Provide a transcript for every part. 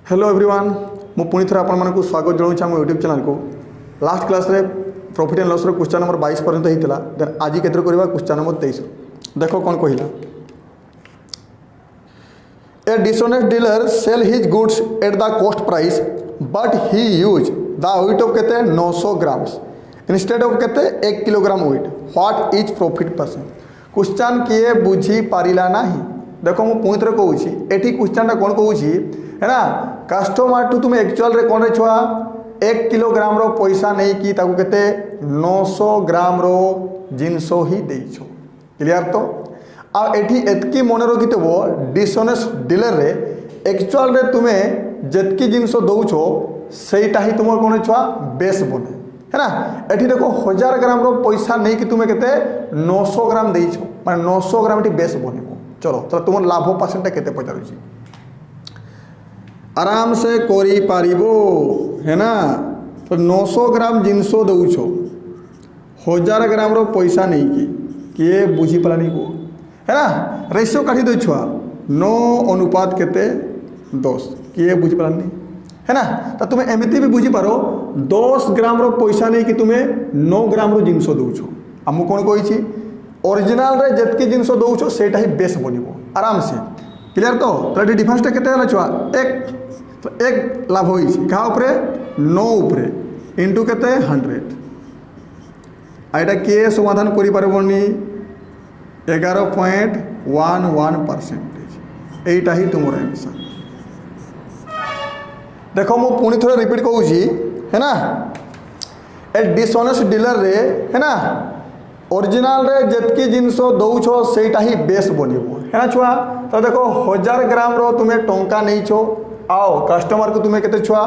Hello everyone मु पुणी थोड़ा आपण मानक स्वागत जनाऊँ आम यूट्यूब चैनल को। लास्ट क्लास रे profit and loss question number 22 पर्यंत होता। देन आज केतर करवा क्वेश्चन नंबर 23। देखो कौन कहला, ए dishonest dealer sell his goods at the cost price but he use the weight of केते 900 ग्राम्स इंस्टेड ऑफ केते 1 kilogram weight, what is profit percent. Question किए बुझी पारिला नहीं। देखो मु पुणी थोड़ा कहूँ एटी क्वेश्चन कौन कहूँ है ना, कस्टमर टू तुम एक्चुअल रे कौन छुआ 1 किलोग्राम रो पैसा नहीं कि ताकू केते 900 ग्राम रो जिनस ही देइछो। क्लियर तो आ एठी एतकी मन रखिथबो डिसऑनेस्ट डीलर रे एक्चुअल रे तुमे जेतकी जिनस दउछो सेटा ही तुम कौन छुआ बेस बने है ना। एठी देखो 1000 ग्राम रो पैसा नहीं कि तुमे केते 900 ग्राम देइछो माने 900 ग्राम एठी बेस बनिबो। चलो तो तुम लाभ परसेंट केते पचारुची आराम से करी पारिबो है ना। तो 900 ग्राम जिनस दउछो 1000 ग्राम रो पैसा नहीं कि किए बुझी पालानी को है ना। रेशियो काटी दे छुआ 9 अनुपात केते 10 किए बुझी पालानी है ना। तो तुम्हें एमती भी बुझी पारो 10 ग्राम रो पैसा नहीं कि तुम्हें 9 ग्राम रो जिनस दउछो। आमु कौन कही ओरिजिनल रे जेतकी जिनस दउछो सेटा ही बेस बनिबो आराम से। क्लियर तो डिफरेंस केते हला छुआ एक लाभ होई क्या उपरे 9 उपरे इंटू केते 100 आइटा के समाधान करि परबनी 11.11% एटा ही तुमर आंसर। देखो मु पुणी थोड़ा रिपीट कहूँ है ना, ए डिसऑनेस्ट डीलर रे है ना ओरिजिनल रे जेतकी जिनस दउछो सेटा ही बेस बनिबो है ना छुआ। तो देखो 1000 ग्राम रो तुम्हें टंका नहीं छो आओ कस्टमर को तुम्हें केते छुआ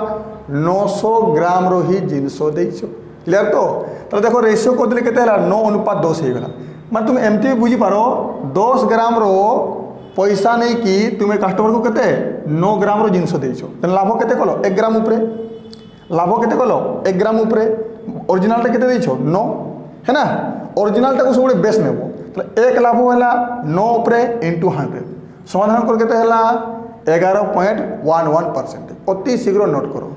900 ग्राम रो ही जिनस देइछो। क्लियर तो देखो रेशियो को दिले केते हला 9 अनुपात 10 हे गला माने तुम एमती बुझी पारो 10 ग्राम रो पैसा नहीं कि तुम्हें कस्टमर को केते 9 ग्राम रो जिनस देइछो। त लाभ केते कलो 1 ग्राम ऊपरे, लाभ केते कलो 1 ग्राम ऊपरे। ओरिजिनल टा केते देइछो 9 है ना। ओरिजिनल टा को सब बेस नेबो तो एक लाभ हला 9 ऊपरे इंटू 100 समाधान कर केते हला 11.11%। अति शीघ्र नोट करो।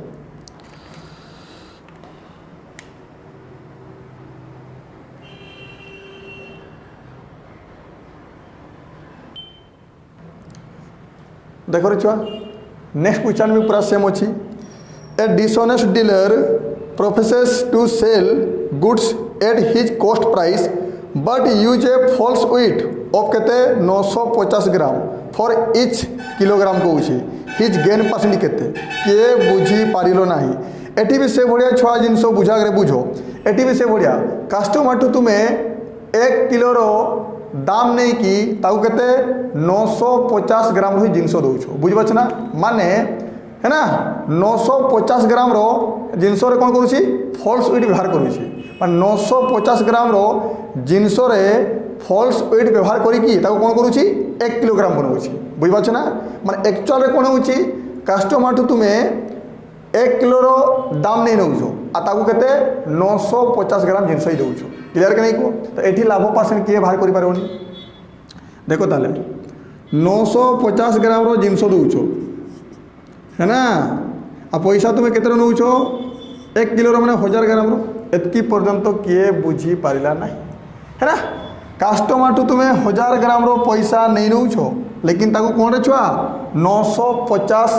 देखो रे छुआ नेक्स्ट क्वेश्चन भी पूरा सेम अच्छी। A dishonest dealer professes to sell goods at his cost price but use a false weight of केते 950 ग्राम फॉर इच किलोग्राम कहूँ हिज गेन परसेंट केते किए बुझी पारिलो नाही। एटी भी से बढ़िया छुआ जिनस बुझा करे बुझो। एटी भी से बढ़िया कस्टमर टू तुम्हें 1 किलो रो दाम नहीं कि ताऊ केते 950 ग्राम रो जिनस दउछो बुझिपाछ ना। माने है ना 950 ग्राम रो जिनस रे कोन करूची फॉल्स वेट व्यवहार करूची। माने 950 ग्राम रो जिनस रे फॉल्स वेट व्यवहार करी ताऊ कोन करूची 1 किलोग्राम बनाउची बुझिपाछ ना। माने एक्चुअल रे कोन होची कस्टमर टू तुम्हें 1 किलो रो दाम नहीं नउछो आ ताकू केते 950 ग्राम जिनस ही दउछो। क्लियर के नहीं को। तो एठी लाभ परसेंट किए बाहर करि पारोनी। देखो ताले 950 ग्राम रो जिनस दउछो है ना आ पैसा तुम्हें केते नउछो 1 किलो रो माने 1000 ग्राम रो एतकी पर्यंत किए बुझी पारिला नहीं है ना। कस्टमर टू तुम्हें 1000 ग्राम रो पैसा नहीं नउछो लेकिन ताकू कोन रे छुआ 950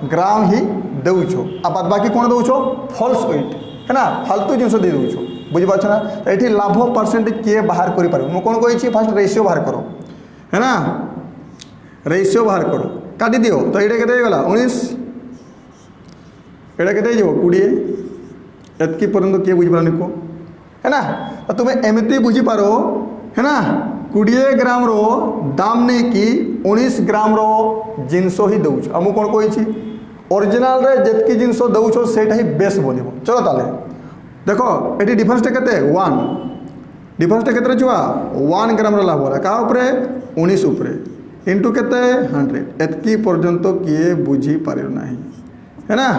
ग्राम ही देउछो आ बाद बाकी कोन दउछो फॉल्स वेट है ना फालतू जिनस दे दउछो बुझिपाछ ना। तो एठी लाभ परसेंट किए बाहर करि पारो। मु कोन कहि छी फर्स्ट रेशियो बाहर करो है ना। रेशियो बाहर करो काटी दियो तो एटा केते गला 19 एटा केते जो 20 एतकी पर्यंत किए बुझि पारनी को है ना। तो तुम्हें एमती बुझी पारो है ना 20 ग्राम रो दाम नहीं कि 19 ग्राम रो जिनस ही दउछ। आ मु कोन कहि छी ओरिजिनल रे जेतकी जिनस दउछो सेटा ही बेस बनिबो। चलो ताले देखो एटी डिफरेंस केते 1 डिफरेंस केते छुआ 1 ग्राम रो लाभ होला का ऊपरे 19 ऊपरे इंटू केते 100 एतकी पर्यंत किए बुझी पारियो नाही है ना।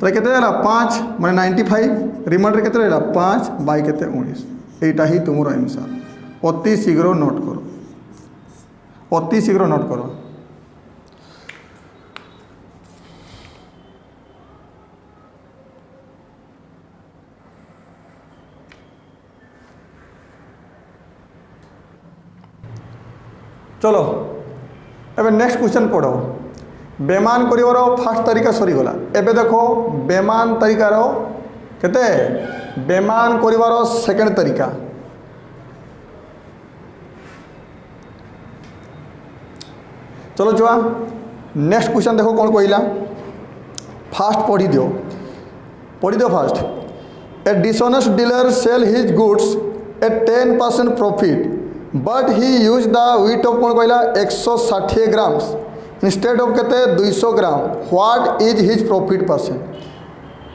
तो केते हला 5 माने 95 रिमाइंडर केते रहला 5 बाय केते 19 एटा ही तुमरो आंसर। अति शीघ्र नोट करो, अति शीघ्र नोट करो। चलो एबे नेक्स्ट क्वेश्चन पढ़ो बेमान करिवार फास्ट तरीका सरीगला एबे देखो बेमान तरीकार केते बेमान करिवार सेकेंड तरीका चलो छुआ नेक्स्ट क्वेश्चन देखो कौन कहला फास्ट पढ़ी दियो fast a dishonest dealer sell his goods at 10% profit but he use the weight of कौन कहला 160 ग्राम्स इंस्टेड ऑफ केते 200 gram what is his profit percent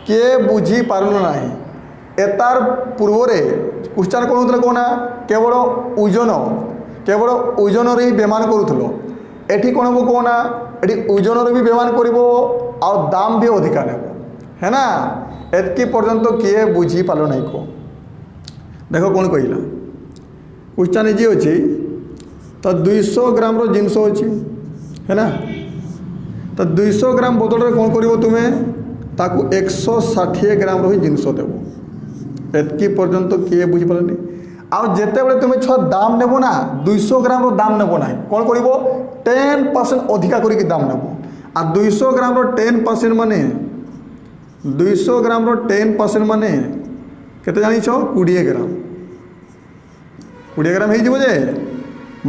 किए बुझी पारल नाही एतार पूर्वरे क्वेश्चन कौन होतले कोना केवल ओजन रे बेमान करूथलो एठी कौन हम कहना एठी ओजन रे भी बेमान करिवो आ दाम भी अधिका नेबो है ना एतकी पर्यंत किए बुझी पालो नहीं को देखो कौन कहला क्वेश्चन इजी अच्छी तो 200 ग्राम रो जिनस अच्छी है ना तो 200 ग्राम बदल रे कौन करिवो तुमे ताकू 160 ग्राम रो ही जिनस देबो एतकी पर्यंत किए बुझी पालनी आउ जेते बेले तुमे छ दाम नेबो ना 200 ग्राम रो दाम नेबो नाही कौन करिवो 10% अधिका करिक दाम नेबो आ 200 ग्राम रो 10% माने 200 ग्राम रो 10% माने केते जानि छ 20 ग्राम 20 ग्राम हो जे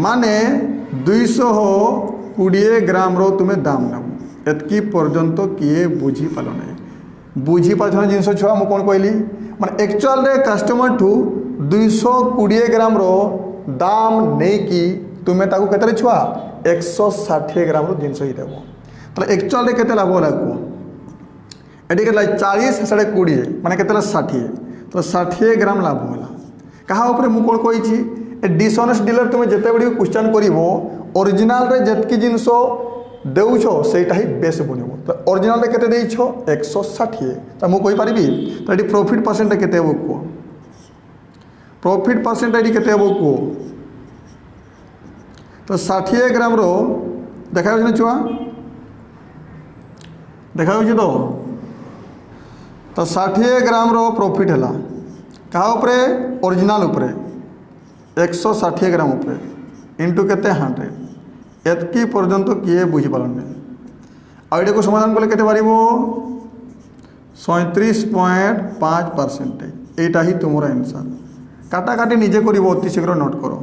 माने 200 हो 20 ग्राम रो तुम्हें दाम नब एतकी पर्यंत किए बुझी पाल ना बुझी पाल जिन छुआ मुझे कौन कहली माने एक्चुअल रे कस्टमर ठू 220 ग्राम रो दाम नहीं कि तुम्हें ताकू केते छुआ 160 ग्राम रो जिनस ही देव तो एक्चुअल रे केते लाभ होला को एटी के 40 साढ़े 20 माने केते 60 तो 60 ग्राम लाभ होला कहा ऊपर मु कौन कही डिसऑनेस्ट डीलर तुम्हें जिते बड़ी क्वेश्चन करिवो ओरिजिनल रे जतकी जिनस देउछ सेटा ही बेस बनिबो तो ओरिजिनल रे केते देइछो 160 तो मु कहि परिबी तो एटी प्रॉफिट परसेंट केते हेबो को प्रॉफिट परसेंट एटी केते हेबो को तो 60 ग्राम रो देखा होछ ना छुआ देखा होछ तो 60 ग्राम रो प्रॉफिट हला कहा उपरे ओरिजिनल उपरे 160 ग्राम उपरे इंटू केते 100 एतकी पर्यंत किए बुझी पालने आईडी को समाधान कले केते पारिबो 37.5% एटा ही तुमरा आंसर काटा काटी निजे करिवो अति शीघ्र नोट करो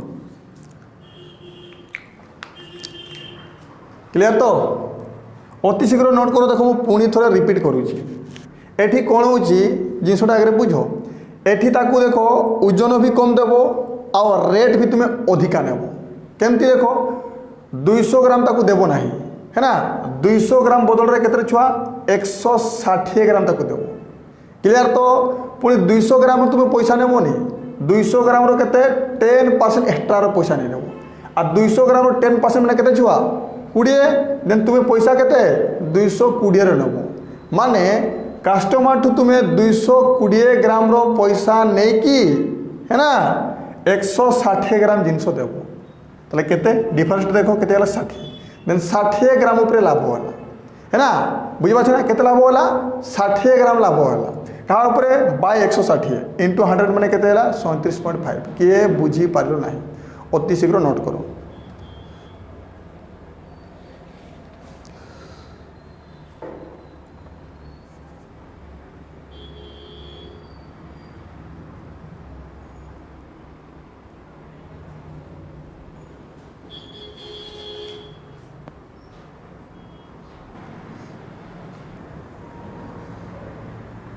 क्लियर तो अति शीघ्र नोट करो देखो पुणी थोड़ा रिपीट करूची एठी कोन होची जिनसटा आगे बुझो एठी ताकू देखो ओजन भी कम देवो और रेट भी तुम्हें अधिका नेबो केमती देखो 200 ग्राम ताकू देवो नहीं है ना 200 ग्राम बदल रे केते छुआ 160 ग्राम ताकू देवो क्लियर तो पुणी 200 ग्राम तुम्हें पैसा नेबो नी 200 ग्राम रो केते 10% एक्स्ट्रा रो पैसा नहीं नेबो आ 200 ग्राम रो 10% माने केते छुआ 20 देन तुम्हें पैसा केते 220 रे नेबो माने कस्टमर ठू तुम्हें 220 ग्राम रो पैसा नहीं कि है ना 160 ग्राम जिनस देव ताले केते डिफरेंस देखो केते 60 देन 60 ग्राम ऊपर लाभ होला है ना बुझी पाछ ना केते लाभ होला 60 ग्राम लाभ होला का ऊपर बाय 160 इंटू 100 माने केते होला 37.5 के बुझी पारलो नाही अति शीघ्र नोट करो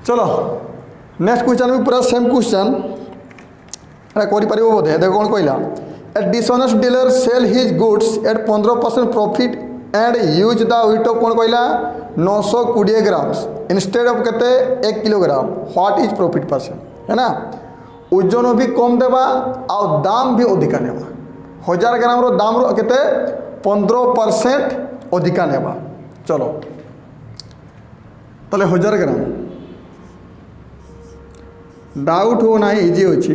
चलो नेक्स्ट क्वेश्चन भी पूरा सेम क्वेश्चन बोधे देखो कौन कहला ए dishonest dealer sell his goods eight 15% profit and use the weight of कौन कहला 920 ग्राम्स इंस्टेड ऑफ केते 1 kilogram what is profit percent है ना ओजन भी कम देवा और दाम भी अधिका नेबा 1000 ग्राम रो दाम रो केते 15% अधिका नेबा चलो ताले 1000 ग्राम डाउट हो ना इजी अच्छी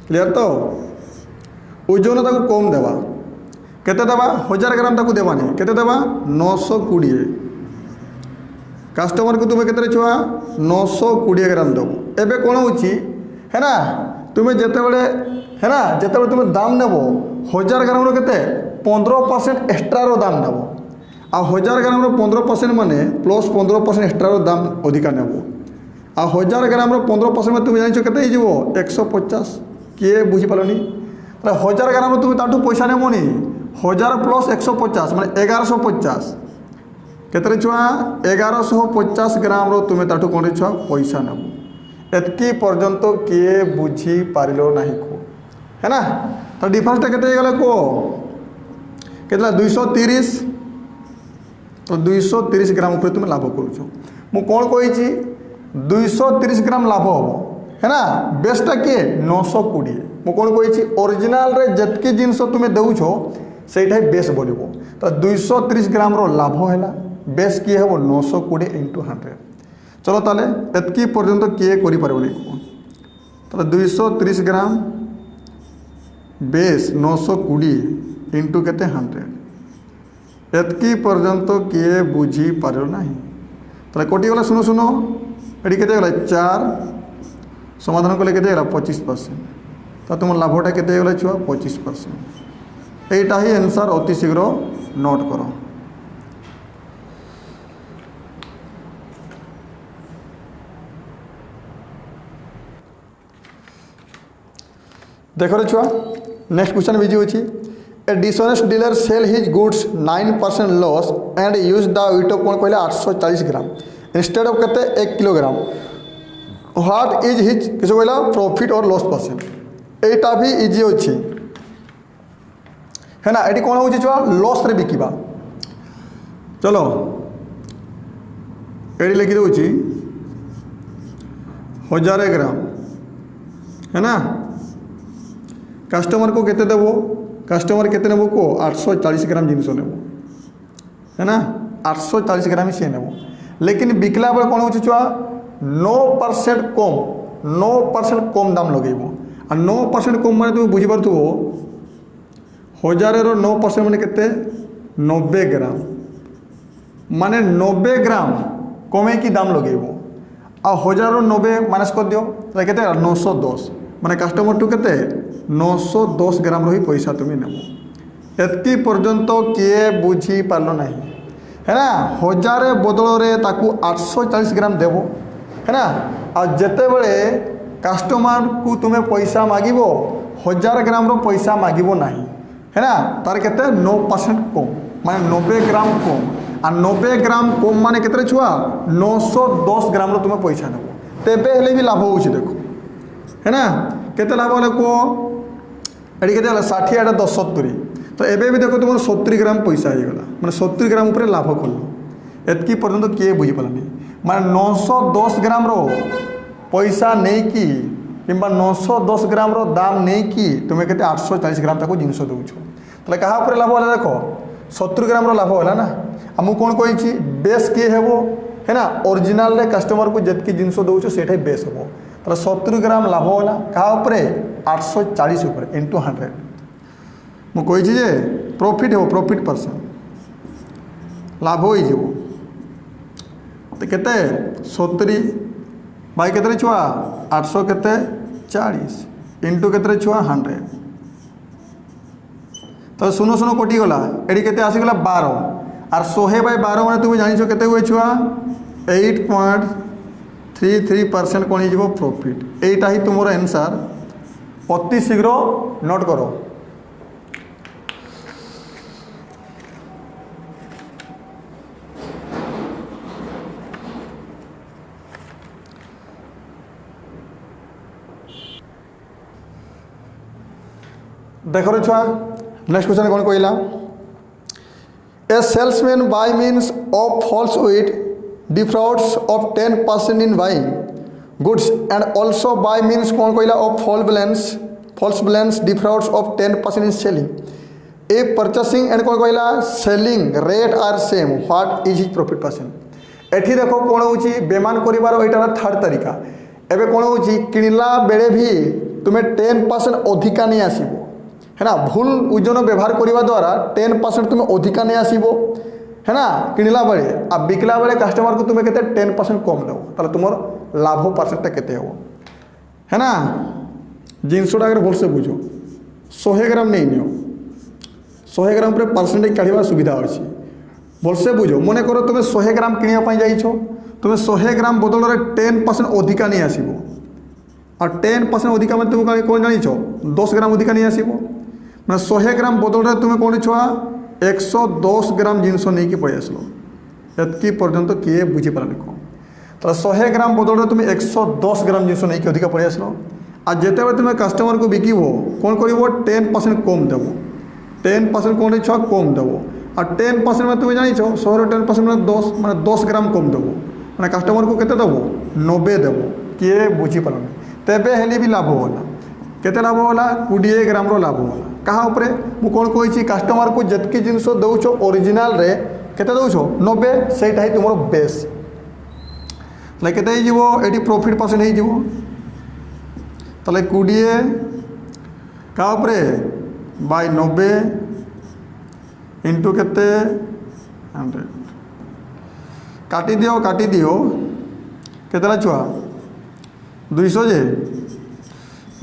क्लियर तो ओजन ताकू कम देवा केते देवा 1000 ग्राम ताकू देवा नहीं केते देवा 920 कस्टमर को तुम्हें केते छुआ 920 ग्राम देव एबे कौन होची है ना तुम्हें जिते बड़े है ना जिते बड़े तुम्हें दाम नेबो हजार ग्राम के 15% एक्सट्रार दाम नेब आ 1000 ग्राम 15% माने प्लस 15% एक्सट्रार दाम अधिका नेब आ 1000 ग्राम 15% में तुम जान के 150 किए बुझीपारनी 1000 ग्राम तुम ताठू पैसा नेबनी 1000 प्लस 150 माने 1150 केतरे छुआ 1150 ग्राम तुम्हें ताठू कौन छुआ पैसा नेब एतकी पर्यंत किए बुझी पारिलो नहीं को है ना। तो डिफरेंस केते गला को केतला 230 तो 230 ग्राम ऊपर तुम लाभ करूछ मु कौन कही 230 ग्राम लाभ हम है ना बेसटा किए 920 मु कौन कही ओरिजिनाल रे जतकी जिनस तुम्हें देउछ सेटा बेस बोलिबो तो 230 ग्राम रो लाभ है बेस किए हे 920 × 100 चलो ताले एतकी पर्यंत किए करि परबो तो 230 ग्राम बेस 920 × केते 100 एतकी पर्यंत किए बुझी पारो नहीं तो कोटी गला सुनो सुनो एटी केते गला 4 समाधान कले केते गला 25% तो तुम लाभटा केते गला छुआ 25% एटा ही आंसर अति शीघ्र नोट करो। देखो रे छुआ नेक्स्ट क्वेश्चन बिजी होची ए dishonest dealer sell his goods 9% loss and use the weight of कौन कहले 840 ग्राम इंस्टेड ऑफ केते 1 किलोग्राम व्हाट इज हिज किस कहला प्रॉफिट और लॉस परसेंट एटा भी इजी होची है ना। एटी कौन होची छुआ लॉस रे बिकिबा चलो एडी लिखि दोची 1000 ग्राम है ना कस्टमर को केते देबो कस्टमर केते नेबो को 840 ग्राम जिनस नेबो है ना 840 ग्राम ही से नेबो लेकिन बिकला बेले कौन होची छुआ 9% कम दाम लगेबो आ 9% कम माने तुम बुझी पारथुबो 1000 रो 9% माने केते 90 ग्राम माने 90 ग्राम कमे की दाम लगेबो आ 1000 रो 90 माइनस कर दियो तो केते 910 माने कस्टमर टू केते 910 ग्राम रही पैसा तुम्हें नेब एतकी पर्यंत किए बुझी पारलो नहीं है ना 1000 बदल रे ताकू 840 ग्राम देबो है ना आ जेते बेले कस्टमर को तुम्हें पैसा मागिबो 1000 ग्राम रो पैसा मागिबो नहीं है ना तार केते 9% कम माने 90 ग्राम कम आ 90 ग्राम कम माने केते छुआ 910 ग्राम रो तुम्हें पैसा नेबो तेबे हेले भी लाभ होउछि देखो है ना केते लाभ होले को एडी केते 60 एटा 10 70 तो एबे भी देखो तुम 70 ग्राम पैसा हो गला माने 70 ग्राम ऊपर लाभ कल एतकी पर्यंत किए बुझी पारनी माने 910 ग्राम रो पैसा नहीं कि किंबा 910 ग्राम रो दाम नहीं कि तुम्हें केते 840 ग्राम तक जिनस दउछ तले कहा ऊपर लाभ होला देखो 70 ग्राम रो लाभ होला ना हमु कोन कहिछि बेस किए हेबो है ना ओरिजिनल रे कस्टमर को जतकी जिनस दउछ सेठे बेस हेबो तो 70 ग्राम लाभ होला कहा ऊपर 840 ऊपर × 100 मु कही जे प्रॉफिट हो प्रॉफिट परसेंट लाभ हो तो केते 70 बाई केते छुआ 800 केते 40 × केते छुआ 100 तो सुनो सुनो कोटी गला एडी केते आसी गला 12 और 100 बाई 12 माने तुम जानिछो केते हुए छुआ 8.33% कौन हो प्रॉफिट एटा ही तुम आंसर अति शीघ्र नोट करो। देखो रे छुआ नेक्स्ट क्वेश्चन कौन कहला a salesman by means of false weight defrauds of 10% in buying goods and also by means कौन कहला of false balance defrauds of 10% in selling a purchasing and कौन कहला selling rate are same what is his profit percent एठी देखो कौन होची बेमान करिवार एटा third तरीका एबे कौन होची किणला बेले भी तुम्हें 10% अधिका नहीं आसीबो है ना भूल ओजन व्यवहार करने द्वारा 10% तुम्हें अधिका नहीं आसो है ना किणला बेले आ बिकला बेले कस्टमर को तुम्हें केते 10% कम देव ताले तुम लाभ परसेंटा केते हो है ना जिनसटा अगर भलसे बुझो 100 ग्राम नहीं नियो 100 ग्राम पर परसेंटेज काढ़ा सुविधा अच्छी भलसे बुझ मन कर तुम 100 ग्राम किणापी जाइछ तुम 100 ग्राम बदल 10% अधिका नहीं आसो और 10% अधिका मैं तुम कौन जानिछ 10 ग्राम अधिका नहीं आसो मैं 100 ग्राम बदल तुम कौन छुआ 110 ग्राम जिनस नहीं पलि आसलो एतकी पर्यंत किए बुझीपारे कौन तो 100 ग्राम बदल तुम 110 ग्राम जिनस नहीं अधिका पलि आसलो आ जिते तुम कस्टमर को बिकब कौन कर 10% कम देव 10% कौन छुआ कम देव और 10% में तुम जानिछ 100 10% में 10 मैं 10 ग्राम कम देव मैंने कस्टमर को केते देव 90 देव किए बुझीपारे तेबे हेली भी लाभ होला केते लाभ होला 20 ग्राम रो लाभ होला कहाँ उपरे मु कौन कही कस्टमर को जितकी जिनस दौच ओरिजिनाल रे केते दौच 90 सेटा ही तुम बेस केते ये प्रॉफिट परसेंट हो ताले 20 का उपरे बाय 90 इंटू केते 100 काटी दियो केते छुआ 200 जे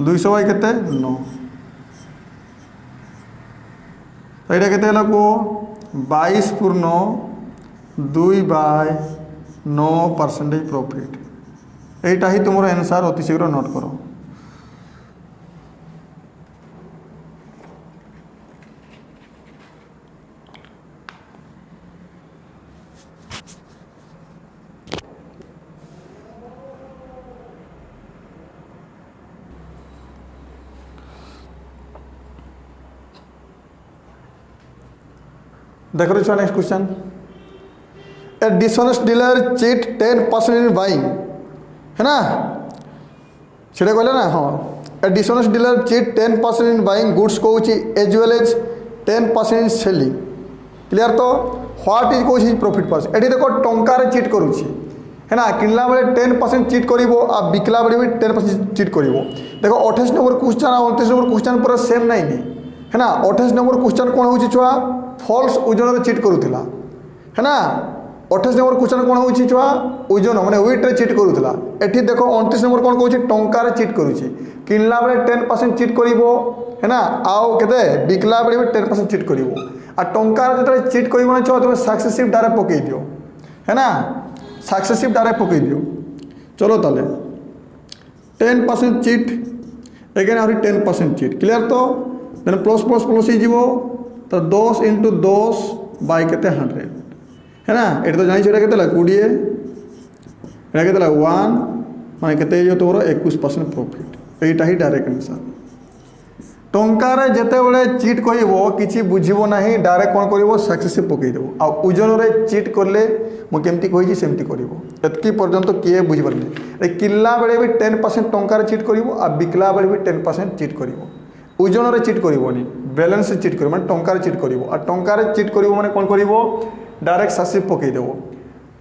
200 बाय केते 9 ये केते को 22/2/9% प्रॉफिट यहीटा ही तुम आंसर अति शीघ्र नोट करो। देखो छुआ next question a dishonest dealer cheat 10% in buying है ना सीधे कहले ना हाँ a dishonest dealer cheat 10% in buying goods कौच as well as 10% in selling clear तो व्हाट इज कौच प्रॉफिट परसेंट एटी देखो टंकार चीट करुच्ची है ना किनला बेले 10% चीट कर बिकला बेले भी 10% चीट कर देखो 28 नंबर क्वेश्चन और 29 नंबर क्वेश्चन पूरा सेम नहीं है ना 28 नंबर क्वेश्चन कौन हो छुआ फॉल्स ओजन चीट करूला है ना 28 नंबर क्वेश्चन कौन हो छुआ ओजन माने वेट रे चीट करूला एठी देखो 29 नंबर कौन कहूँ टंकार चीट करुच्ची किनला बेले 10% चीट कर है ना आउ केते बिकला बेले भी 10% चीट कर टंकार जो चीट कर माने तुम सक्सेसिव डायरेक्ट पकई दियो है ना सक्सेसिव डायरेक्ट पकई दियो चलो ताले 10% चीट एगेन आहुरी 10% चीट क्लियर तो देन प्लस प्लस प्लस हो तो 10 इंटू 10 बाय केते 100 है ना ये तो जानी के 20 ये के 1 माने केते तुम 21% प्रॉफिट यहीटा ही डायरेक्ट आंसर टंकार जिते बड़े चीट कह कि बुझब ना डायरेक्ट कौन कर सक्सेसिव पकईदेव आजन में चीट कले मुझे कही सेमती करकी पर्यंत किए बुझीपारे किनला बेले भी 10% टंकार चीट कर बिकला बेले भी 10% चीट कर ओजन में चीट करनी बैलेंस चीट कर टंकार चीट कर टंकार चीट कर मैंने कौन कर डायरेक्ट सक्सेसिव पकईदेव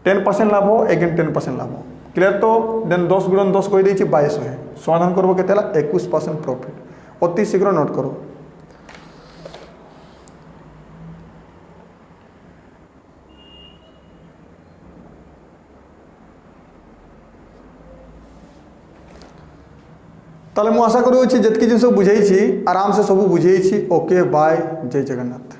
10% लाभ एगेन 10% लाभ क्लियर तो देन 10 × 10 कहीदे 22 है समाधान करब के 21% प्रॉफिट अति शीघ्र नोट करो। ताले मु आशा करूँ जितकी जिन सब बुझे आराम से सब बुझे ओके बाय जय जगन्नाथ।